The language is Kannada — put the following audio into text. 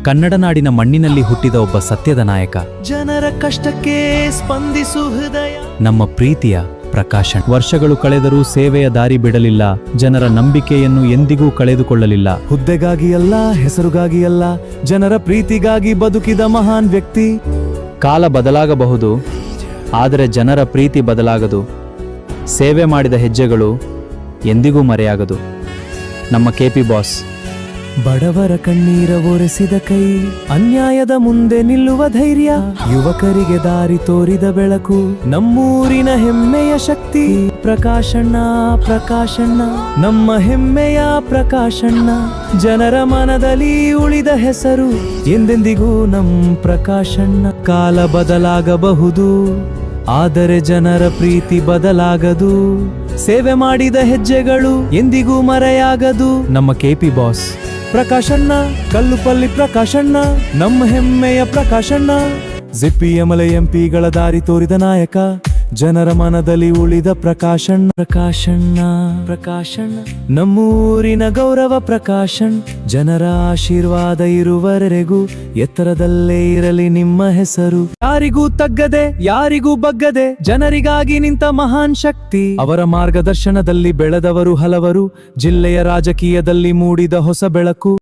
ಕನ್ನಡ ನಾಡಿನ ಮಣ್ಣಿನಲ್ಲಿ ಹುಟ್ಟಿದ ಒಬ್ಬ ಸತ್ಯದ ನಾಯಕ, ಜನರ ಕಷ್ಟಕ್ಕೆ ಸ್ಪಂದಿಸು ಹೃದಯ. ನಮ್ಮ ಪ್ರೀತಿಯ ಪ್ರಕಾಶ್. ವರ್ಷಗಳು ಕಳೆದರೂ ಸೇವೆಯ ದಾರಿ ಬಿಡಲಿಲ್ಲ, ಜನರ ನಂಬಿಕೆಯನ್ನು ಎಂದಿಗೂ ಕಳೆದುಕೊಳ್ಳಲಿಲ್ಲ. ಹುದ್ದೆಗಾಗಿ ಅಲ್ಲ, ಹೆಸರುಗಾಗಿ ಅಲ್ಲ, ಜನರ ಪ್ರೀತಿಗಾಗಿ ಬದುಕಿದ ಮಹಾನ್ ವ್ಯಕ್ತಿ. ಕಾಲ ಬದಲಾಗಬಹುದು, ಆದರೆ ಜನರ ಪ್ರೀತಿ ಬದಲಾಗದು. ಸೇವೆ ಮಾಡಿದ ಹೆಜ್ಜೆಗಳು ಎಂದಿಗೂ ಮರೆಯಾಗದು. ನಮ್ಮ ಕೆಪಿ ಬಾಸ್. ಬಡವರ ಕಣ್ಣೀರ ಒರೆಸಿದ ಕೈ, ಅನ್ಯಾಯದ ಮುಂದೆ ನಿಲ್ಲುವ ಧೈರ್ಯ, ಯುವಕರಿಗೆ ದಾರಿ ತೋರಿದ ಬೆಳಕು, ನಮ್ಮೂರಿನ ಹೆಮ್ಮೆಯ ಶಕ್ತಿ. ಪ್ರಕಾಶಣ್ಣ, ಪ್ರಕಾಶಣ್ಣ, ನಮ್ಮ ಹೆಮ್ಮೆಯ ಪ್ರಕಾಶಣ್ಣ. ಜನರ ಮನದಲ್ಲಿ ಉಳಿದ ಹೆಸರು ಎಂದೆಂದಿಗೂ ನಮ್ಮ ಪ್ರಕಾಶಣ್ಣ. ಕಾಲ ಬದಲಾಗಬಹುದು, ಆದರೆ ಜನರ ಪ್ರೀತಿ ಬದಲಾಗದು. ಸೇವೆ ಮಾಡಿದ ಹೆಜ್ಜೆಗಳು ಎಂದಿಗೂ ಮರೆಯಾಗದು. ನಮ್ಮ ಕೆಪಿ ಬಾಸ್. ಪ್ರಕಾಶಣ್ಣ, ಕಲ್ಲುಪಲ್ಲಿ ಪ್ರಕಾಶಣ್ಣ, ನಮ್ಮ ಹೆಮ್ಮೆಯ ಪ್ರಕಾಶಣ್ಣ. ZPML ಎಂಪಿಗಳ ದಾರಿ ತೋರಿದ ನಾಯಕ, ಜನರ ಮನದಲ್ಲಿ ಉಳಿದ ಪ್ರಕಾಶಣ್ಣ. ಪ್ರಕಾಶಣ್ಣ, ಪ್ರಕಾಶಣ್ಣ, ನಮ್ಮೂರಿನ ಗೌರವ ಪ್ರಕಾಶಣ್ಣ. ಜನರ ಆಶೀರ್ವಾದ ಇರುವವರೆಗೂ ಎತ್ತರದಲ್ಲೇ ಇರಲಿ ನಿಮ್ಮ ಹೆಸರು. ಯಾರಿಗೂ ತಗ್ಗದೆ, ಯಾರಿಗೂ ಬಗ್ಗದೆ, ಜನರಿಗಾಗಿ ನಿಂತ ಮಹಾನ್ ಶಕ್ತಿ. ಅವರ ಮಾರ್ಗದರ್ಶನದಲ್ಲಿ ಬೆಳೆದವರು ಹಲವರು, ಜಿಲ್ಲೆಯ ರಾಜಕೀಯದಲ್ಲಿ ಮೂಡಿದ ಹೊಸ ಬೆಳಕು.